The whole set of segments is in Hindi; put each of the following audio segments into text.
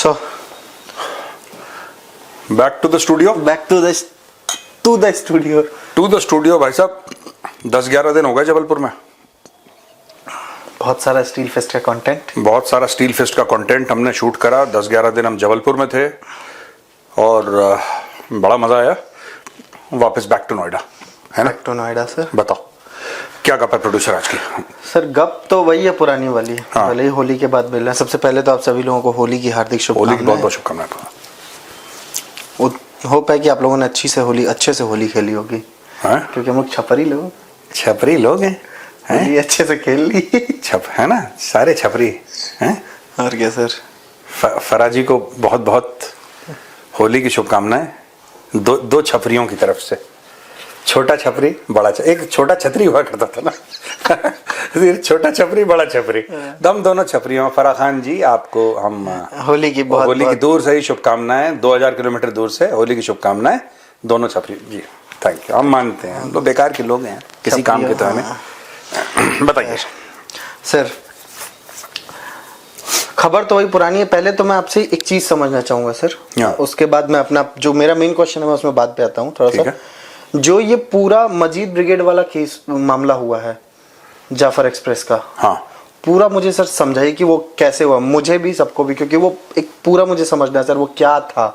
So, back to the studio. back to the studio. To the studio भाई साहब, 10-11 दिन हो गए जबलपुर में। बहुत सारा स्टील फेस्ट का कंटेंट। बहुत सारा स्टील फेस्ट का कंटेंट हमने शूट करा। 10-11 दिन हम जबलपुर में थे और बड़ा मजा आया। वापस बैक टू नोएडा, है ना? Back to Noida sir. बताओ क्या गप है प्रोड्यूसर आज की? सर गप तो वही है, पुरानी वाली। हाँ। भले ही होली के बाद मिल रहा है। सबसे पहले तो आप सभी लोगों को होली की हार्दिक होली की शुभकामनाएं। बहुत बहुत शुभकामनाएं। होप है कि आप लोगों ने अच्छे से होली खेली होगी, हैं? क्योंकि हम लोग छपरी लोग छपरी लोग हैं, होली अच्छे से खेल ली। छप है ना, सारे छपरी हैं। और क्या सर। फराजी को बहुत बहुत होली की शुभकामनाएं। दो छपरियों की तरफ से, छोटा छपरी बड़ा एक छोटा छतरी हुआ करता था ना। छोटा छपरी बड़ा छपरी, दम दोनों छपरियों। फराह खान जी, आपको हम होली की की दूर से ही शुभकामनाएं। 2000 किलोमीटर दूर से होली की शुभकामनाएं दोनों छपरी जी। Thank you. हम मानते हैं तो बेकार के लोग हैं, किसी काम के तो हमें। बताइए सर। खबर तो वही पुरानी है। पहले तो मैं आपसे एक चीज समझना चाहूंगा सर, उसके बाद मैं अपना जो मेरा मेन क्वेश्चन है मैं उसमें बात पे आता हूँ थोड़ा सा। जो ये पूरा मजीद ब्रिगेड वाला केस मामला हुआ है जाफर एक्सप्रेस का, हाँ, पूरा मुझे सर समझाइए कि वो कैसे हुआ, मुझे भी सबको भी, क्योंकि वो एक पूरा मुझे समझना है सर। वो क्या था,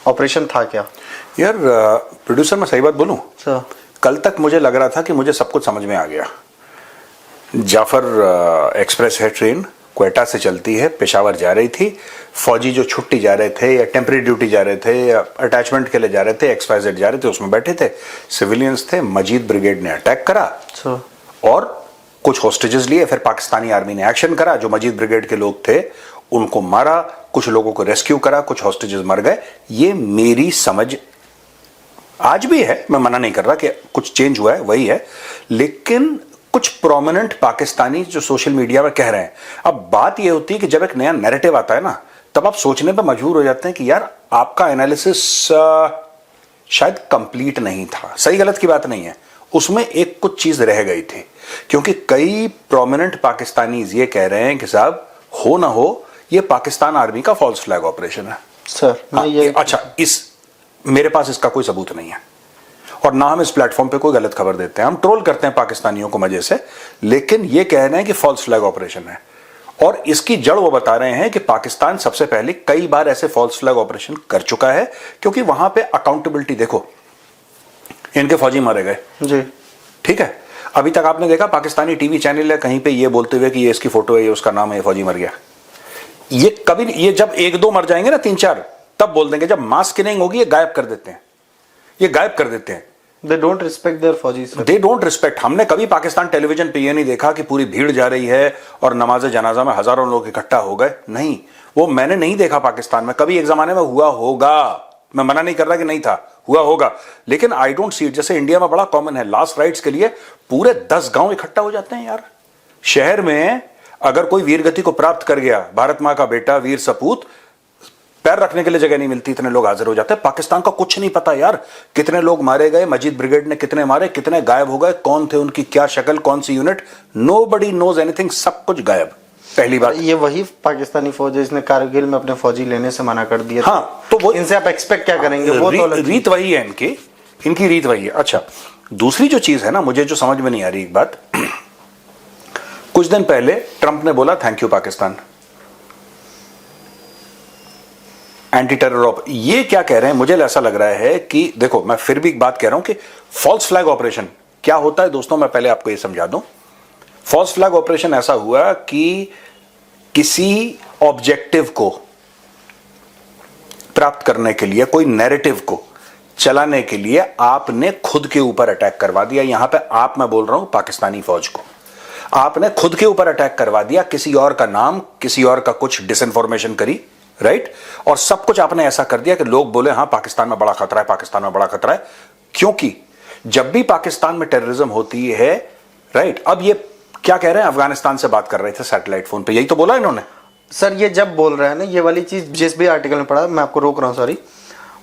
ऑपरेशन था क्या? यार प्रोड्यूसर मैं सही बात बोलूं सर, कल तक मुझे लग रहा था कि मुझे सब कुछ समझ में आ गया। जाफर एक्सप्रेस है, ट्रेन क्वेटा से चलती है, पेशावर जा रही थी। फौजी जो छुट्टी जा रहे थे या टेम्परेरी ड्यूटी जा रहे थे या अटैचमेंट के लिए जा रहे थे, XYZ जा रहे थे, उसमें बैठे थे, सिविलियंस थे। मजीद ब्रिगेड ने अटैक करा और कुछ होस्टेजेस लिए। फिर पाकिस्तानी आर्मी ने एक्शन करा, जो मजीद ब्रिगेड के लोग थे उनको मारा, कुछ लोगों को रेस्क्यू करा, कुछ होस्टेजेस मर गए। ये मेरी समझ आज भी है, मैं मना नहीं कर रहा कि कुछ चेंज हुआ है, वही है। लेकिन कुछ प्रोमिनेंट पाकिस्तानी जो सोशल मीडिया में कह रहे हैं, अब बात यह होती है कि जब एक नया नैरेटिव आता है ना, तब आप सोचने पर मजबूर हो जाते हैं कि यार आपका एनालिसिस शायद कंप्लीट नहीं था। सही गलत की बात नहीं है, उसमें एक कुछ चीज रह गई थी। क्योंकि कई प्रोमिनेंट पाकिस्तानीज ये कह रहे हैं कि साहब हो ना हो ये पाकिस्तान आर्मी का फॉल्स फ्लैग ऑपरेशन है सर। अच्छा, मेरे पास इसका कोई सबूत नहीं है और ना हम इस प्लेटफॉर्म पे कोई गलत खबर देते हैं। हम ट्रोल करते हैं पाकिस्तानियों को मजे से, लेकिन ये कह रहे हैं कि फॉल्स फ्लैग ऑपरेशन है। और इसकी जड़ वो बता रहे हैं कि पाकिस्तान सबसे पहले कई बार ऐसे फॉल्स फ्लैग ऑपरेशन कर चुका है, क्योंकि वहां पे अकाउंटेबिलिटी देखो, इनके फौजी मारे गए जी, ठीक है। अभी तक आपने देखा पाकिस्तानी टीवी चैनल है कहीं पे ये बोलते हुए कि ये इसकी फोटो है, ये उसका नाम है, ये फौजी मर गया। ये कभी, ये जब 1-2 मर जाएंगे ना, 3-4, तब बोल देंगे। जब मास किलिंग होगी ये गायब कर देते हैं, ये गायब कर देते हैं। They don't respect their फौजी सर। They don't respect। हमने कभी पाकिस्तान टेलीविजन पे ये नहीं देखा कि पूरी भीड़ जा रही है और नमाज जनाजा में हजारों लोग इकट्ठा हो गए। नहीं, वो मैंने नहीं देखा पाकिस्तान में कभी। एक जमाने में हुआ होगा, मैं मना नहीं कर रहा कि नहीं था, हुआ होगा, लेकिन आई डोंट सी इट। जैसे इंडिया में बड़ा कॉमन है, लास्ट राइट्स के लिए पूरे 10 गांव इकट्ठा हो जाते हैं यार। शहर में अगर कोई वीरगति को प्राप्त कर गया, भारत मां का बेटा, वीर सपूत, पैर रखने के लिए जगह नहीं मिलती, इतने लोग हाजिर हो जाते हैं। पाकिस्तान का कुछ नहीं पता यार, कितने लोग मारे गए, मजीद ब्रिगेड ने कितने मारे, कितने गायब हो गए, कौन थे, उनकी क्या शक्ल, कौन सी यूनिट, नोबडी नोज एनीथिंग, सब कुछ गायब। पहली बात ये वही पाकिस्तानी फौज है जिसने कारगिल में अपने फौजी लेने से मना कर दिया। हाँ, तो वो इनसे आप एक्सपेक्ट क्या करेंगे? वो तो रीत वही है इनकी रीत वही है। अच्छा, दूसरी जो चीज है ना, मुझे जो समझ में नहीं आ रही एक बात, कुछ दिन पहले ट्रंप ने बोला thank you Pakistan, anti terror op. ये क्या कह रहे हैं? मुझे ऐसा लग रहा है कि देखो, मैं फिर भी एक बात कह रहा हूं कि फॉल्स फ्लैग ऑपरेशन क्या होता है दोस्तों। मैं पहले आपको ये समझा दूं, फॉल्स फ्लैग ऑपरेशन ऐसा हुआ कि किसी ऑब्जेक्टिव को प्राप्त करने के लिए, कोई नैरेटिव को चलाने के लिए आपने खुद के ऊपर अटैक करवा दिया। यहां पे आप, मैं बोल रहा हूं पाकिस्तानी फौज को, आपने खुद के ऊपर अटैक करवा दिया, किसी और का नाम, किसी और का कुछ डिसइंफॉर्मेशन करी, राइट, और सब कुछ आपने ऐसा कर दिया कि लोग बोले हाँ पाकिस्तान में बड़ा खतरा है, पाकिस्तान में बड़ा खतरा है। क्योंकि जब भी पाकिस्तान में टेररिज्म होती है, राइट, अब ये क्या कह रहे हैं, अफगानिस्तान से बात कर रहे थे सैटेलाइट फोन पे, यही तो बोला इन्होंने सर। ये जब बोल रहे हैं ना, ये वाली चीज जिस भी आर्टिकल में पढ़ा, मैं आपको रोक रहा हूं, सॉरी,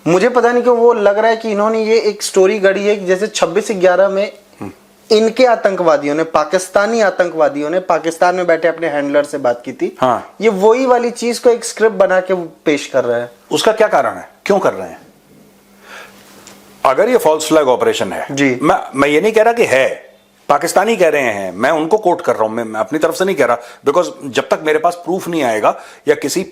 मुझे पता नहीं क्यों वो लग रहा है कि इन्होंने ये एक स्टोरी गढ़ी है कि जैसे 26/11 में इनके आतंकवादियों ने, पाकिस्तानी आतंकवादियों ने पाकिस्तान में बैठे अपने हैंडलर से बात की थी। हाँ। ये वही वाली चीज को एक स्क्रिप्ट बना के पेश कर रहा है। उसका क्या कारण है, क्यों कर रहे हैं? अगर ये फॉल्स फ्लैग ऑपरेशन है जी, मैं ये नहीं कह रहा कि है, पाकिस्तानी कह रहे हैं, मैं उनको कोट कर रहा हूं, मैं अपनी तरफ से नहीं कह रहा, बिकॉज जब तक मेरे पास प्रूफ नहीं आएगा या किसी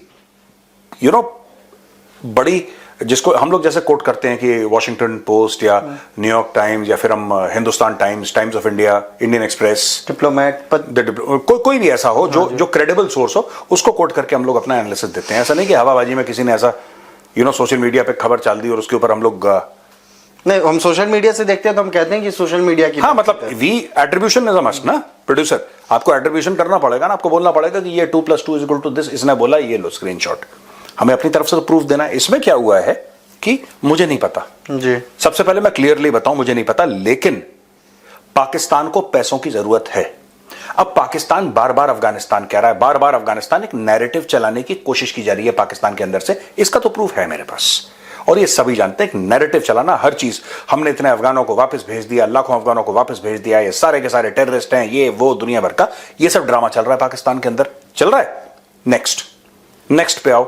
बड़ी, जिसको हम लोग जैसे कोट करते हैं कि वॉशिंगटन पोस्ट या न्यूयॉर्क टाइम्स या फिर हम Hindustan times, times of India, Indian express, diplomat, कोई भी ऐसा हो जो क्रेडिबल सोर्स हो, उसको कोट करके हम लोग अपना एनालिसिस देते हैं। ऐसा नहीं कि हवाबाजी में किसी ने ऐसा सोशल मीडिया पे खबर डाल दी और उसके ऊपर हम लोग नहीं, हम सोशल मीडिया से देखते हैं तो हम कहते हैं कि सोशल मीडिया की, हाँ, मतलब we attribution is a must ना प्रोड्यूसर, आपको एट्रीब्यूशन करना पड़ेगा ना, आपको बोलना पड़ेगा कि ये 2+2 = दिस, इसने बोला, ये लो स्क्रीनशॉट, हमें अपनी तरफ से तो प्रूफ देना है। इसमें क्या हुआ है कि मुझे नहीं पता जी, सबसे पहले मैं क्लियरली बताऊं, मुझे नहीं पता, लेकिन पाकिस्तान को पैसों की जरूरत है। अब पाकिस्तान बार बार अफगानिस्तान कह रहा है, बार बार अफगानिस्तान, एक नैरेटिव चलाने की कोशिश की जा रही है पाकिस्तान के अंदर से, इसका तो प्रूफ है मेरे पास, और ये सभी जानते हैं, एक नैरेटिव चलाना, हर चीज, हमने इतने अफगानों को वापस भेज दिया, लाखों अफगानों को वापस भेज दिया, ये सारे के सारे टेररिस्ट हैं, ये वो दुनिया भर का, ये सब ड्रामा चल रहा है पाकिस्तान के अंदर, चल रहा है। नेक्स्ट पे आओ,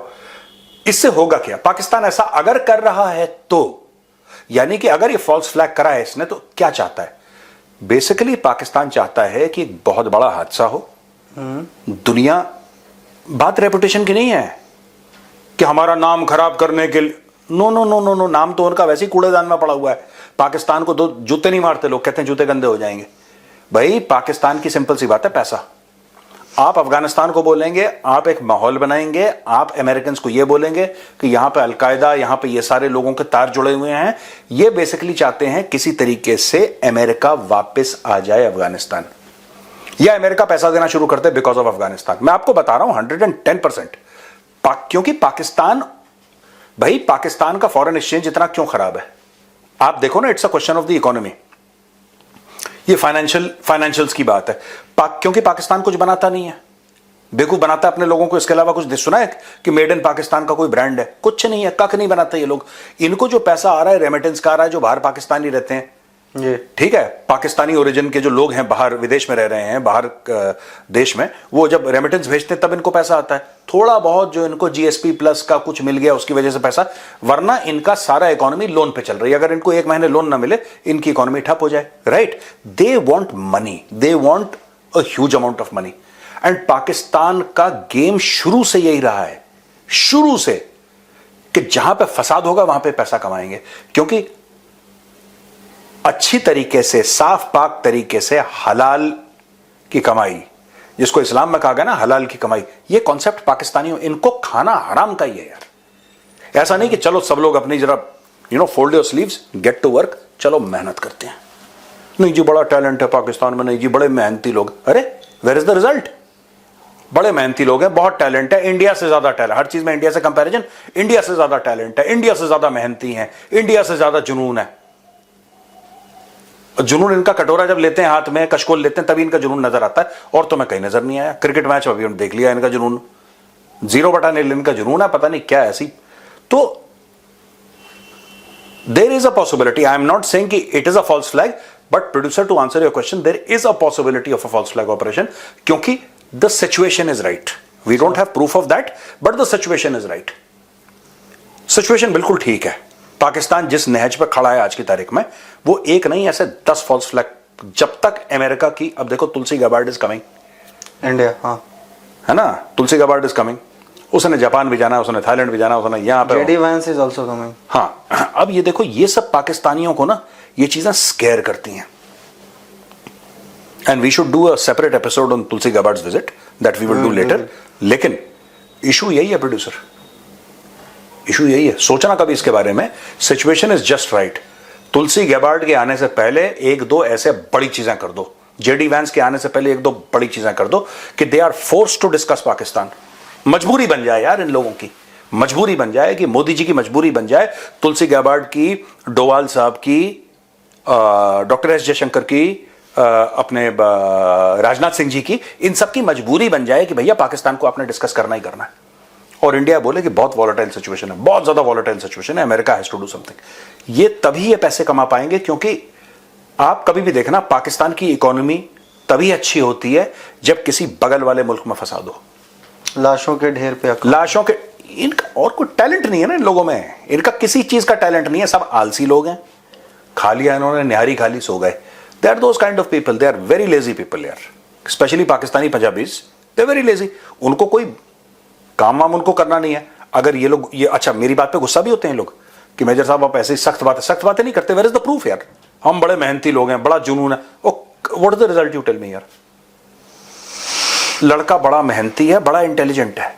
इससे होगा क्या? पाकिस्तान ऐसा अगर कर रहा है तो, यानी कि अगर ये फॉल्स फ्लैग करा है इसने, तो क्या चाहता है? बेसिकली पाकिस्तान चाहता है कि एक बहुत बड़ा हादसा हो, दुनिया, बात रेपुटेशन की नहीं है कि हमारा नाम खराब करने के लिए, no no no no no, नाम तो उनका वैसे ही कूड़ेदान में पड़ा हुआ है। पाकिस्तान को 2 जूते नहीं मारते लोग, कहते हैं जूते गंदे हो जाएंगे। भाई पाकिस्तान की सिंपल सी बात है, पैसा। आप अफगानिस्तान को बोलेंगे, आप एक माहौल बनाएंगे, आप अमेरिकन को ये बोलेंगे कि यहां पे अलकायदा, यहां पे ये सारे लोगों के तार जुड़े हुए हैं, ये बेसिकली चाहते हैं किसी तरीके से अमेरिका वापस आ जाए अफगानिस्तान, या अमेरिका पैसा देना शुरू करते बिकॉज ऑफ अफगानिस्तान। मैं आपको बता रहा हूं 110%, क्योंकि पाकिस्तान, भाई पाकिस्तान का फॉरेन एक्सचेंज इतना क्यों खराब है? आप देखो ना, it's a question of the economy, ये फाइनेंशियल्स की बात है। क्योंकि पाकिस्तान कुछ बनाता नहीं है, बेवकूफ बनाता है अपने लोगों को, इसके अलावा कुछ सुना है कि मेड इन पाकिस्तान का कोई ब्रांड है? कुछ नहीं है, कख नहीं बनाते ये लोग। इनको जो पैसा आ रहा है, रेमिटेंस का आ रहा है, जो बाहर पाकिस्तानी रहते हैं, ठीक है, पाकिस्तानी ओरिजिन के जो लोग हैं, बाहर विदेश में रह रहे हैं, बाहर देश में, वो जब रेमिटेंस भेजते हैं तब इनको पैसा आता है, थोड़ा बहुत जो इनको जीएसपी प्लस का कुछ मिल गया उसकी वजह से पैसा, वरना इनका सारा इकोनॉमी लोन पे चल रही है। अगर इनको 1 महीने लोन ना मिले, इनकी इकोनॉमी ठप हो जाए, right? They want money, they want a huge amount of money, and Pakistan का गेम शुरू से यही रहा है, शुरू से, कि जहां पे फसाद होगा वहां पे पैसा कमाएंगे, क्योंकि अच्छी तरीके से, साफ पाक तरीके से हलाल की कमाई, जिसको इस्लाम में कहा गया ना हलाल की कमाई, ये कॉन्सेप्ट पाकिस्तानियों, इनको खाना हराम का ही है यार। ऐसा नहीं कि चलो सब लोग अपनी जरा fold your sleeves, get to work, चलो मेहनत करते हैं, नहीं जी बड़ा टैलेंट है पाकिस्तान में, नहीं जी बड़े मेहनती लोग, अरे वेयर इज द रिजल्ट? बड़े मेहनती लोग हैं, बहुत टैलेंट है, इंडिया से ज्यादा टैलेंट, हर चीज में इंडिया से कंपैरिजन, इंडिया से ज्यादा टैलेंट है, इंडिया से ज्यादा मेहनती है, इंडिया से ज्यादा जुनून है। जुनून इनका कटोरा जब लेते हैं हाथ में, कशकोल लेते हैं, तभी इनका जुनून नजर आता है, और तो मैं कहीं नजर नहीं आया। क्रिकेट मैच अभी हम देख लिया, इनका जुनून 0/0 इनका जुनून है, पता नहीं क्या ऐसी। तो there is a possibility, I am not saying कि it is a false flag, but producer, to answer your question, there is a possibility of a false flag operation, क्योंकि the situation is right. We don't have proof of that, but the situation is right. Situation बिल्कुल ठीक है। पाकिस्तान जिस नहज पर खड़ा है आज की तारीख में, वो एक नहीं, ऐसे 10 फॉल्स फ्लैग, जब तक अमेरिका की, अब देखो तुलसी गबार्ड इज कमिंग इंडिया, हाँ है ना, तुलसी गबार्ड इज कमिंग, उसने जापान भी जाना, उसने थाईलैंड भी जाना, उसने यहां पे JD Vance is also coming. हाँ, अब ये देखो, ये सब पाकिस्तानियों को ना ये चीजें स्केयर करती हैं, and we should do a separate episode on Tulsi Gabbard's visit, that we will do later. लेकिन इशू यही है प्रोड्यूसर, इशू यही है, सोचना कभी इसके बारे में। Situation is just right. Tulsi Gabbard के आने से पहले 1-2 ऐसे बड़ी चीजें कर दो, जेडी वैंस के आने से पहले 1-2 बड़ी चीजें कर दो कि they are forced to discuss Pakistan. मजबूरी बन जाए यार, इन लोगों की मजबूरी बन जाए, कि मोदी जी की मजबूरी बन जाए, तुलसी गबार्ड की, डोवाल साहब की, डॉक्टर एस जयशंकर की, अपने राजनाथ सिंह जी की, इन सब की मजबूरी बन जाए कि भैया पाकिस्तान को आपने डिस्कस करना ही करना है, और इंडिया बोले कि बहुत वॉलेटाइल सिचुएशन है, बहुत ज्यादा वॉलेटाइल सिचुएशन है, America has to do something. ये तभी ये पैसे कमा पाएंगे, क्योंकि आप कभी भी देखना, पाकिस्तान की इकोनॉमी तभी अच्छी होती है जब किसी बगल वाले मुल्क में फंसा दो। लाशों के ढेर पे लाशों के, इनका और कोई टैलेंट नहीं है ना इन लोगों में, इनका किसी चीज का टैलेंट नहीं है, सब आलसी लोग हैं, खा लिया इन्होंने, निहारी खा ली, सो गए। They are those kind of people, they are very lazy people यार, specially Pakistani Punjabis, they very lazy. उनको कोई काम वाम उनको करना नहीं है। अगर ये लोग ये, अच्छा मेरी बात पे गुस्सा भी होते हैं लोग कि मेजर साहब आप ऐसी सख्त बातें नहीं करते। वेयर इज द प्रूफ यार, हम बड़े मेहनती लोग हैं, बड़ा जुनून है। What is the result, you tell me यार। लड़का बड़ा मेहनती है, बड़ा इंटेलिजेंट है,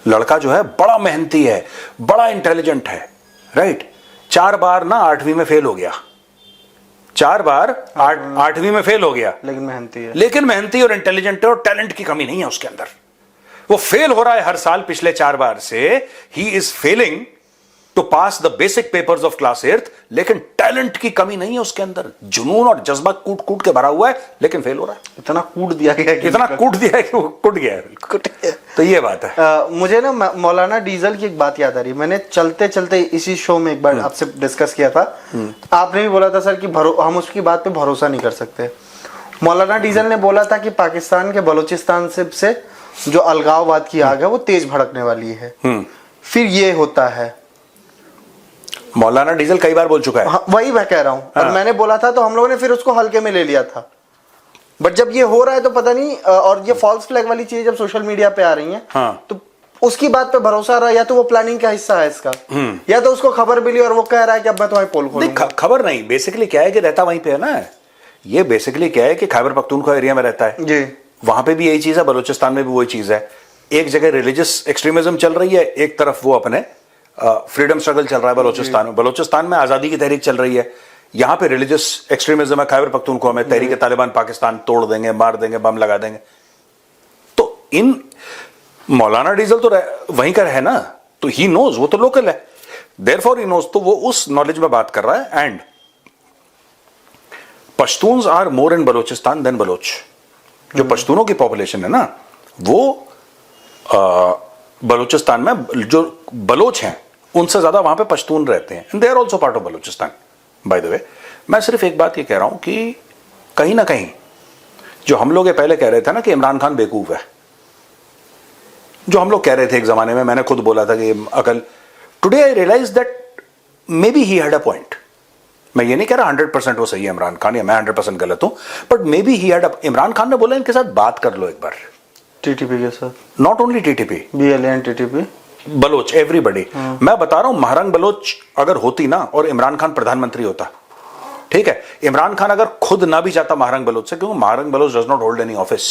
लड़का जो है बड़ा मेहनती है, बड़ा इंटेलिजेंट है, राइट। 4 बार ना 8वीं में फेल हो गया, 4 बार 8वीं में फेल हो गया, लेकिन मेहनती और इंटेलिजेंट है और टैलेंट की कमी नहीं है उसके अंदर। वो फेल हो रहा है हर साल पिछले 4 बार से, he is failing to pass the basic papers of class 8th, लेकिन टैलेंट की कमी नहीं है उसके अंदर, जुनून और जज्बा कूट कूट के भरा हुआ है, लेकिन फेल हो रहा है। इतना कूट दिया गया कि वो कुट गया है। तो ये बात है। मुझे ना मौलाना डीजल की एक बात याद आ रही है, मैंने चलते चलते इसी शो में एक बार आपसे डिस्कस किया था, आपने भी बोला था सर कि हम उसकी बात पे भरोसा नहीं कर सकते। मौलाना डीजल ने बोला था कि पाकिस्तान के बलूचिस्तान से जो अलगाववाद की आग है वो तेज भड़कने वाली है, फिर ये होता है। मौलाना डीजल कई बार बोल चुका है। हाँ, वही मैं कह रहा हूँ। और मैंने बोला था तो हम लोगों ने फिर उसको हल्के में ले लिया था, बट जब ये हो रहा है तो पता नहीं, और ये फॉल्स फ्लैग वाली चीज जब सोशल मीडिया पे आ रही है, तो उसकी बात पे भरोसा रहा, या तो वो प्लानिंग का हिस्सा है इसका, या तो उसको खबर मिली और वो कह रहा है कि अब मैं तुम्हारी पोल खोलूंगा। खबर नहीं, बेसिकली क्या है कि रहता वहीं पे है ना, ये बेसिकली क्या है कि खैबर पख्तूनख्वा एरिया में रहता है जी, वहां पे भी यही चीज है, बलूचिस्तान में भी वही चीज है। एक जगह रिलीजियस एक्सट्रीमिज्म चल रही है, एक तरफ वो अपने फ्रीडम स्ट्रगल चल रहा है बलूचिस्तान में। बलूचिस्तान में आजादी की तहरीक चल रही है, यहां पे रिलीजियस एक्सट्रीमिज्म है खैबर पख्तूनख्वा में, तहरीक तालिबान पाकिस्तान तोड़ देंगे, मार देंगे, बम लगा देंगे। तो इन मौलाना डीजल तो वहीं का है ना, तो ही नोज, वो तो लोकल है, देयरफॉर ही नोज, तो वो उस नॉलेज में बात कर रहा है। And Pashtuns are more in Balochistan than Baloch. जो पश्तूनों की पॉपुलेशन है ना, वो बलूचिस्तान में जो बलोच हैं उनसे ज्यादा वहां पे पश्तून रहते हैं, they are also part of Balochistan by the way. मैं सिर्फ एक बात ये कह रहा हूं कि कहीं ना कहीं जो हम लोग ये पहले कह रहे थे ना कि इमरान खान बेवकूफ है, जो हम लोग कह रहे थे एक जमाने में, मैंने खुद बोला था कि अकल, today I realise that maybe he had a point. मैं ये नहीं कह रहा 100% वो सही है इमरान खान या मैं 100% गलत हूं, but may be he had, Imran Khan ने बोला इनके साथ बात कर लो एक बार, टीटीपी के साथ, not only TTP, BLA and TTP, Baloch, everybody. मैं बता रहा हूं, महारंग बलोच अगर होती ना और इमरान खान प्रधानमंत्री होता, ठीक है, इमरान खान अगर खुद ना भी जाता महारंग बलोच से, क्योंकि Mahrang Baloch does not hold any office,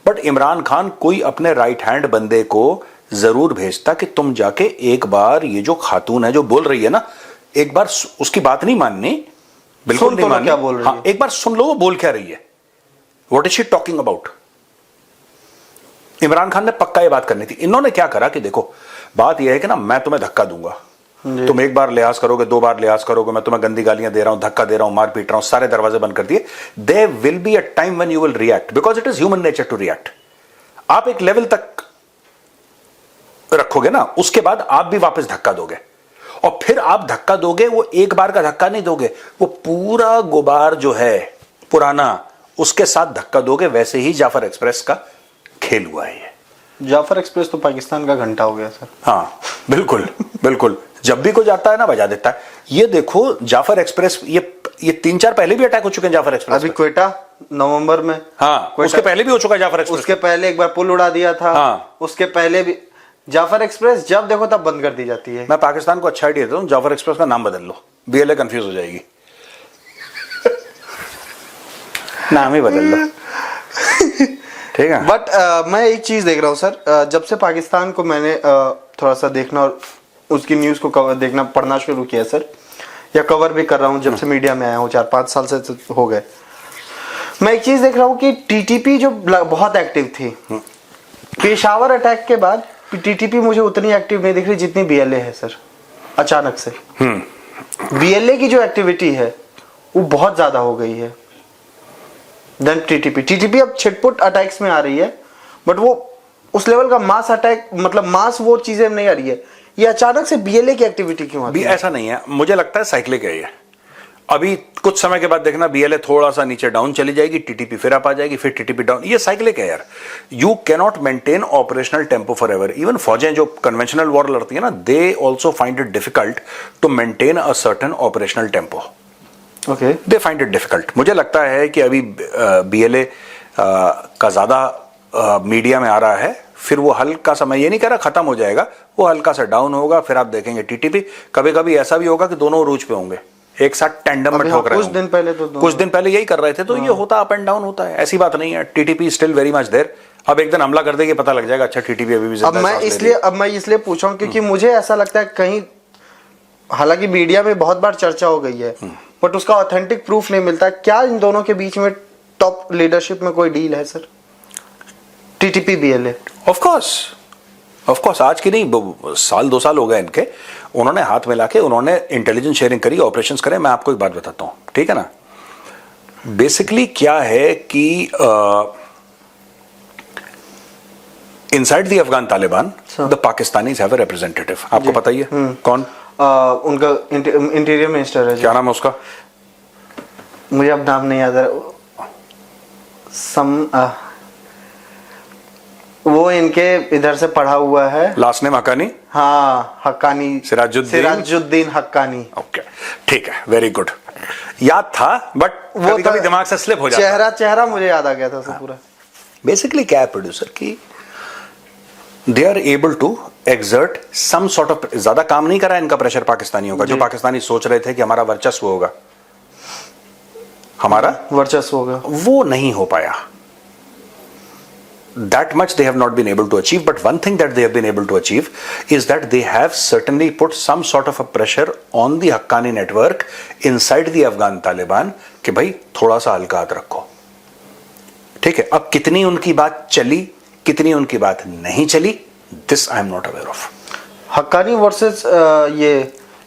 but Imran Khan कोई अपने राइट हैंड बंदे को जरूर भेजता कि तुम जाके एक बार ये जो खातून है जो बोल रही है ना, एक बार उसकी बात नहीं माननी, बिल्कुल नहीं माननी, क्या बोल रही है, एक बार सुन लो वो बोल क्या रही है, what is she talking about. Imran Khan ने पक्का ये बात करनी थी। इन्होंने क्या करा कि देखो, बात यह है कि ना मैं तुम्हें धक्का दूंगा, तुम एक बार लिहाज करोगे, 2 बार लिहाज करोगे, मैं तुम्हें गंदी गालियां दे रहा हूं, धक्का दे रहा हूं, मार पीट रहा हूं, सारे दरवाजे बंद कर दिए, there will be a time when you will react, because it is human nature to react. आप एक लेवल तक रखोगे ना, उसके बाद आप भी वापस धक्का दोगे, और फिर आप धक्का दोगे, वो एक बार का धक्का नहीं दोगे, वो पूरा गुबार जो है पुराना उसके साथ धक्का दोगे। वैसे ही जाफर एक्सप्रेस का खेल हुआ है। जाफर एक्सप्रेस तो पाकिस्तान का घंटा हो गया सर। हाँ बिल्कुल बिल्कुल, जब भी कोई जाता है ना बजा देता है। ये देखो जाफर एक्सप्रेस, ये 3-4 पहले भी अटैक हो चुके हैं जाफर एक्सप्रेस, अभी क्वेटा नवंबर में, हाँ उसके पहले भी हो चुका है जाफर एक्सप्रेस, उसके पहले एक बार पुल उड़ा दिया था, हाँ उसके पहले भी जाफर एक्सप्रेस जब देखो तब बंद कर दी जाती है। मैं पाकिस्तान को अच्छा आइडिया देता हूं, जाफर एक्सप्रेस का नाम बदल लो, बीएलए कंफ्यूज हो जाएगी, नाम ही बदल लो, ठीक है। बट मैं एक चीज देख रहा हूँ सर, जब से पाकिस्तान को मैंने थोड़ा सा देखना और उसकी न्यूज को कवर देखना पढ़ना शुरू किया सर, या कवर भी कर रहा हूँ जब से मीडिया में आया हूँ, 4-5 साल से हो गए, मैं एक चीज देख रहा हूँ कि टीटीपी जो बहुत एक्टिव थी, पेशावर अटैक के बाद टीटीपी मुझे उतनी एक्टिव नहीं दिख रही जितनी बीएलए है सर। अचानक से बीएलए की जो एक्टिविटी है वो बहुत ज्यादा हो गई है देन टीटीपी अब छिटपुट अटैक्स में आ रही है, बट वो उस लेवल का मास अटैक, मतलब मास वो चीजें नहीं आ रही है। ये अचानक से बीएलए की एक्टिविटी क्यों आती है? ऐसा नहीं है, मुझे लगता है साइक्लिक है ये। अभी कुछ समय के बाद देखना बीएलए थोड़ा सा नीचे डाउन चली जाएगी, टीटीपी फिर अप आ जाएगी, फिर टीटीपी डाउन, ये साइक्लिक है यार। You can not maintain operational tempo forever. Even फौजें जो कन्वेंशनल वॉर लड़ती है ना, they also find it difficult to maintain a certain operational tempo. Okay, they find it difficult. मुझे लगता है कि अभी बीएलए का ज्यादा मीडिया में आ रहा है, फिर वो हल्का सा, मैं ये नहीं कह रहा खत्म हो जाएगा, वो हल्का सा डाउन होगा, फिर आप देखेंगे टीटीपी। कभी कभी ऐसा भी होगा कि दोनों रूज पे होंगे, एक साथ टेंडम में ठोक रहे कुछ दिन पहले तो कुछ दिन पहले यही कर रहे थे, तो ये होता अप एंड डाउन होता है, ऐसी बात नहीं है। TTP still very much there. अब एक दिन हमला कर देंगे, पता लग जाएगा अच्छा टीटीपी अभी भी जिंदा है। अब मैं इसलिए पूछा हूं क्योंकि मुझे ऐसा लगता है कहीं, हालांकि मीडिया में बहुत बार चर्चा हो गई है, बट उसका ऑथेंटिक प्रूफ नहीं मिलता। क्या इन दोनों के बीच में टॉप लीडरशिप में कोई डील है sir, TTP BLA? Of course आज की नहीं, साल 2 साल हो गए इनके, उन्होंने हाथ मिला के उन्होंने इंटेलिजेंस शेयरिंग करी, ऑपरेशंस करे। मैं आपको एक बात बताता हूं, ठीक है ना। बेसिकली क्या है कि inside the Afghan Taliban the Pakistanis have a representative. आपको पता ही है कौन? उनका इंटीरियर मिनिस्टर है। क्या नाम है उसका? मुझे अब नाम नहीं याद है। वो इनके इधर से पढ़ा हुआ है। Last name Haqqani? हाँ, हक्कानी, सिराजुद्दीन हक्कानी। ओके, ठीक है, वेरी गुड। याद था, बट वो कभी दिमाग से स्लिप हो जाता। चेहरा मुझे याद आ गया था सब पूरा। बेसिकली क्या है प्रोड्यूसर की, they are able to exert some sort of, ज्यादा काम नहीं करा इनका प्रेशर पाकिस्तानियों का। जो पाकिस्तानी सोच रहे थे कि हमारा वर्चस्व होगा, हमारा वर्चस्व होगा, वो नहीं हो पाया। That much they have not been able to achieve, but one thing that they have been able to achieve is that they have certainly put some sort of a pressure on the Haqqani network inside the Afghan Taliban कि भाई थोड़ा सा हल्का हाथ रखो, ठीक है। अब कितनी उनकी बात चली, कितनी उनकी बात नहीं चली, this I am not aware of। Haqqani versus ये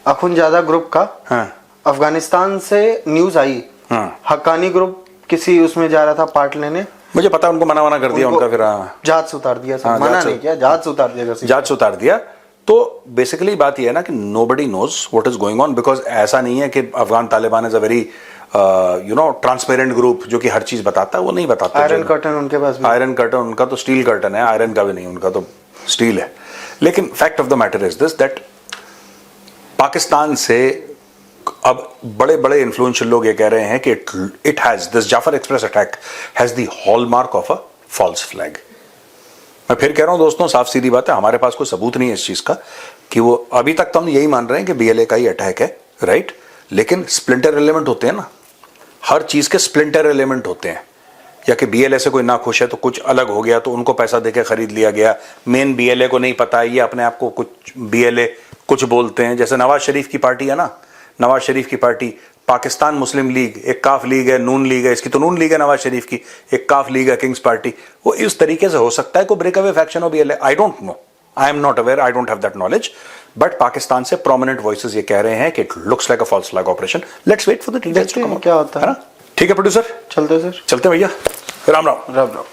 अखुनजादा ग्रुप का, हाँ, अफगानिस्तान से न्यूज आई, हाँ, हक्कानी ग्रुप किसी उसमें जा रहा था पार्ट लेने, मुझे पता, उनको मना कर दिया उनका, फिर जहाज से उतार दिया। मना नहीं किया, जहाज से उतार दिया, जहाज से उतार दिया। तो बेसिकली बात यह है ना कि nobody knows what is going on, because ऐसा नहीं है कि Afghan Taliban is a very transparent group जो कि हर चीज बताता है, वो नहीं बताता। आयरन कर्टन उनके पास, आयरन कर्टन उनका तो स्टील कर्टन है, आयरन का भी नहीं, उनका तो स्टील है। लेकिन fact of the matter is this, that Pakistan से अब बड़े बड़े इन्फ्लुएंशियल लोग ये कह रहे हैं कि it has this Jaffar express attack has the hallmark of a false flag. मैं फिर कह रहा हूं दोस्तों, साफ सीधी बात है, हमारे पास कोई सबूत नहीं है इस चीज का कि वो, अभी तक तो हम यही मान रहे हैं कि बीएलए का ही अटैक है, राइट। लेकिन स्प्लिंटर एलिमेंट होते हैं ना, हर चीज के स्प्लिंटर एलिमेंट होते हैं। या कि बीएलए से कोई ना खुश है तो कुछ अलग हो गया तो उनको पैसा देके खरीद लिया गया, मेन बीएलए को नहीं पता, ये अपने आप को कुछ बीएलए कुछ बोलते हैं। जैसे नवाज शरीफ की पार्टी है ना, नवाज शरीफ की पार्टी पाकिस्तान मुस्लिम लीग, एक काफ लीग है, नून लीग है, इसकी तो नून लीग है नवाज शरीफ की, एक काफ लीग है किंग्स पार्टी। वो इस तरीके से हो सकता है कोई ब्रेकअवे फैक्शन हो BLA, I don't know, I am not aware, I don't have that knowledge. But Pakistan से प्रोमिनेंट वॉइसेस ये कह रहे हैं कि it looks like a false flag operation. Let's wait for the details to come out. क्या होता है ना, ठीक है प्रोड्यूसर, चलते सर, चलते भैया, राम राम। राम राम।